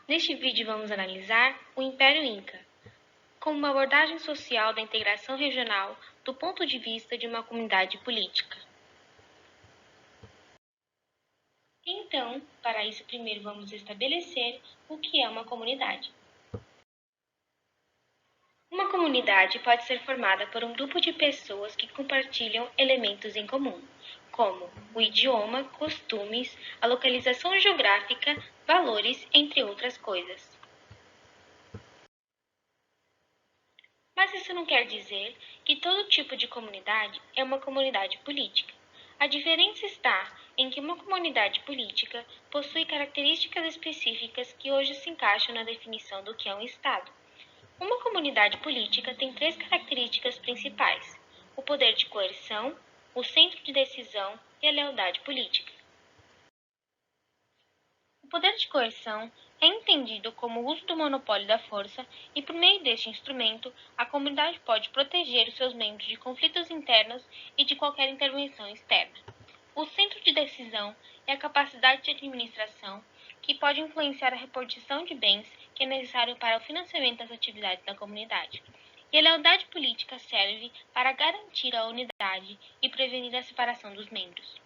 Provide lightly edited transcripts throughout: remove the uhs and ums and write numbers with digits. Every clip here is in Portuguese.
Neste vídeo vamos analisar o Império Inca, como uma abordagem social da integração regional do ponto de vista de uma comunidade política. Então, para isso primeiro vamos estabelecer o que é uma comunidade. Uma comunidade pode ser formada por um grupo de pessoas que compartilham elementos em comum, como o idioma, costumes, a localização geográfica, valores, entre outras coisas. Mas isso não quer dizer que todo tipo de comunidade é uma comunidade política. A diferença está em que uma comunidade política possui características específicas que hoje se encaixam na definição do que é um Estado. Uma comunidade política tem três características principais: o poder de coerção, o centro de decisão e a lealdade política. O poder de coerção é entendido como o uso do monopólio da força e, por meio deste instrumento, a comunidade pode proteger os seus membros de conflitos internos e de qualquer intervenção externa. O centro de decisão é a capacidade de administração que pode influenciar a repartição de bens que é necessário para o financiamento das atividades da comunidade. E a lealdade política serve para garantir a unidade e prevenir a separação dos membros.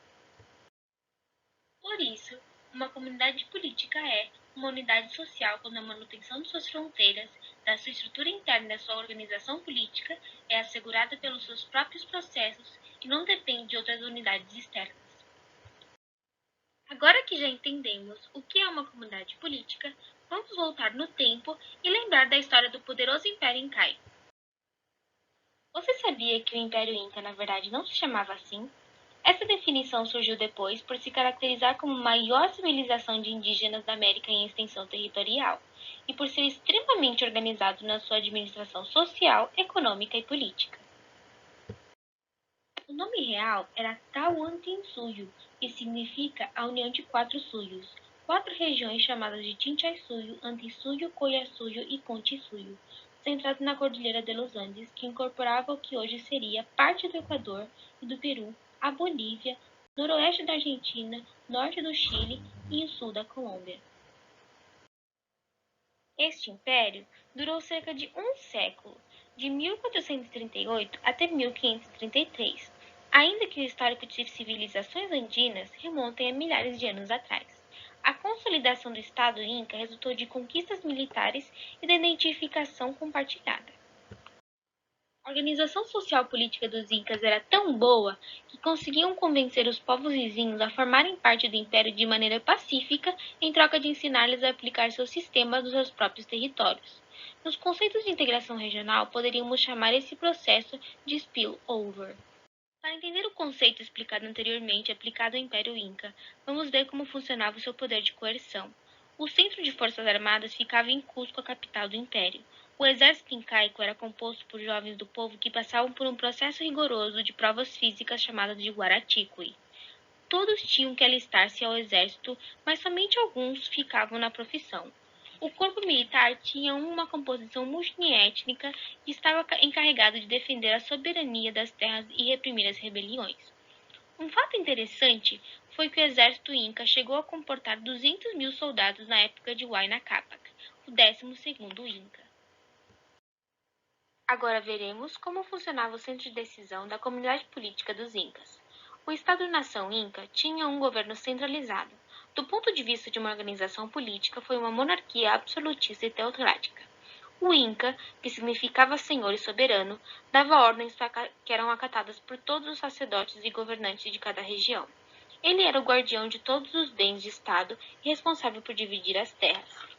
Por isso, uma comunidade política é uma unidade social quando a manutenção de suas fronteiras, da sua estrutura interna e da sua organização política é assegurada pelos seus próprios processos e não depende de outras unidades externas. Agora que já entendemos o que é uma comunidade política, vamos voltar no tempo e lembrar da história do poderoso Império Incaico. Você sabia que o Império Inca, na verdade, não se chamava assim? Essa definição surgiu depois por se caracterizar como a maior civilização de indígenas da América em extensão territorial e por ser extremamente organizado na sua administração social, econômica e política. O nome real era Tawantinsuyo e significa a união de quatro suyos, quatro regiões chamadas de Chinchaysuyo, Antissuyo, Coyasuyo e Conchisuyo, centrado na Cordilheira de los Andes, que incorporava o que hoje seria parte do Equador e do Peru, a Bolívia, noroeste da Argentina, norte do Chile e o sul da Colômbia. Este império durou cerca de um século, de 1438 até 1533, ainda que o histórico de civilizações andinas remontem a milhares de anos atrás. A consolidação do Estado Inca resultou de conquistas militares e da identificação compartilhada. A organização social política dos Incas era tão boa que conseguiam convencer os povos vizinhos a formarem parte do império de maneira pacífica em troca de ensinar-lhes a aplicar seu sistema nos seus próprios territórios. Nos conceitos de integração regional, poderíamos chamar esse processo de spillover. Para entender o conceito explicado anteriormente aplicado ao Império Inca, vamos ver como funcionava o seu poder de coerção. O centro de forças armadas ficava em Cusco, a capital do Império. O exército incaico era composto por jovens do povo que passavam por um processo rigoroso de provas físicas chamadas de Guaraticui. Todos tinham que alistar-se ao exército, mas somente alguns ficavam na profissão. O corpo militar tinha uma composição multiétnica e estava encarregado de defender a soberania das terras e reprimir as rebeliões. Um fato interessante foi que o exército inca chegou a comportar 200.000 soldados na época de Huayna Cápac, o 12º Inca. Agora veremos como funcionava o centro de decisão da comunidade política dos Incas. O Estado-nação Inca tinha um governo centralizado. Do ponto de vista de uma organização política, foi uma monarquia absolutista e teocrática. O Inca, que significava senhor e soberano, dava ordens que eram acatadas por todos os sacerdotes e governantes de cada região. Ele era o guardião de todos os bens de Estado e responsável por dividir as terras.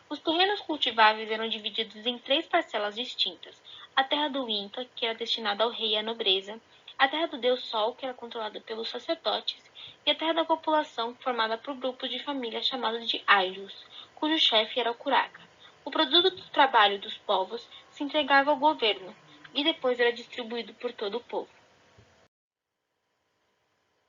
Os terrenos cultiváveis eram divididos em três parcelas distintas: a terra do Inca, que era destinada ao rei e à nobreza, a terra do Deus Sol, que era controlada pelos sacerdotes, e a terra da população, formada por grupos de famílias chamados de Ayllus, cujo chefe era o curaca. O produto do trabalho dos povos se entregava ao governo e depois era distribuído por todo o povo.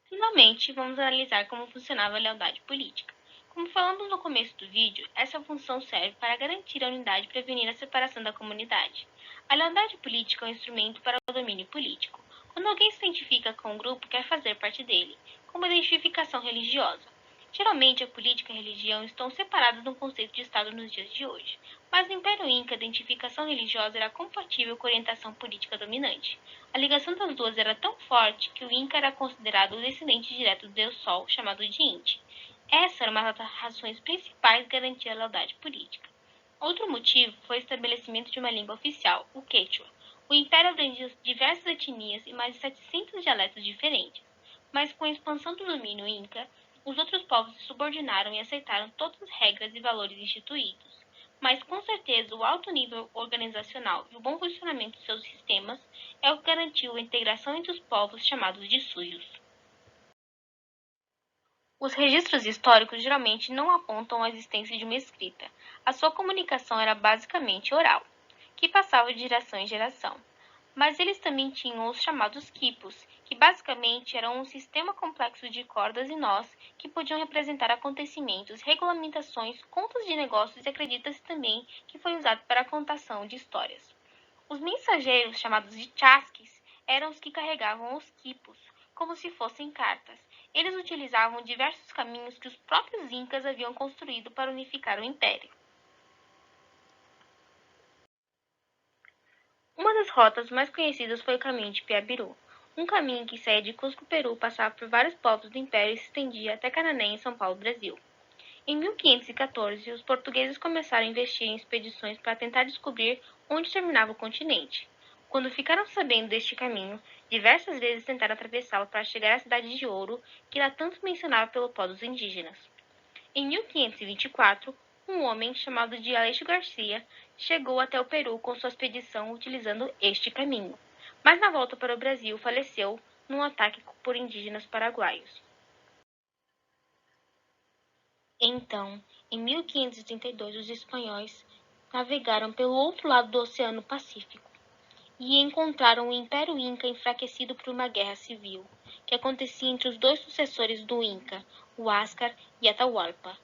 Finalmente, vamos analisar como funcionava a lealdade política. Como falamos no começo do vídeo, essa função serve para garantir a unidade e prevenir a separação da comunidade. A lealdade política é um instrumento para o domínio político. Quando alguém se identifica com um grupo, quer fazer parte dele, como identificação religiosa. Geralmente, a política e a religião estão separadas do conceito de Estado nos dias de hoje, mas no Império Inca, a identificação religiosa era compatível com a orientação política dominante. A ligação das duas era tão forte que o Inca era considerado o descendente direto do deus Sol, chamado de Inti. Essa era uma das razões principais de garantir a lealdade política. Outro motivo foi o estabelecimento de uma língua oficial, o Quechua. O Império abrangia diversas etnias e mais de 700 dialetos diferentes, mas com a expansão do domínio Inca, os outros povos se subordinaram e aceitaram todas as regras e valores instituídos. Mas com certeza o alto nível organizacional e o bom funcionamento de seus sistemas é o que garantiu a integração entre os povos chamados de sujos. Os registros históricos geralmente não apontam a existência de uma escrita. A sua comunicação era basicamente oral, que passava de geração em geração. Mas eles também tinham os chamados quipos, que basicamente eram um sistema complexo de cordas e nós que podiam representar acontecimentos, regulamentações, contas de negócios e acredita-se também que foi usado para a contação de histórias. Os mensageiros, chamados de chasques, eram os que carregavam os quipos, como se fossem cartas. Eles utilizavam diversos caminhos que os próprios incas haviam construído para unificar o império. Uma das rotas mais conhecidas foi o caminho de Piabiru, um caminho que saía de Cusco, Peru, passava por vários povos do império e se estendia até Canané, em São Paulo, Brasil. Em 1514, os portugueses começaram a investir em expedições para tentar descobrir onde terminava o continente. Quando ficaram sabendo deste caminho, diversas vezes tentaram atravessá-lo para chegar à cidade de Ouro, que era tanto mencionada pelo pó dos indígenas. Em 1524, um homem chamado de Aleixo Garcia chegou até o Peru com sua expedição utilizando este caminho, mas na volta para o Brasil faleceu num ataque por indígenas paraguaios. Então, em 1532, os espanhóis navegaram pelo outro lado do Oceano Pacífico e encontraram o Império Inca enfraquecido por uma guerra civil, que acontecia entre os dois sucessores do Inca, o Huáscar e Atahualpa.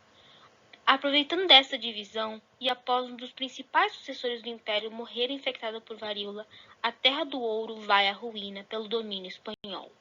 Aproveitando dessa divisão, e após um dos principais sucessores do Império morrer infectado por varíola, a Terra do Ouro vai à ruína pelo domínio espanhol.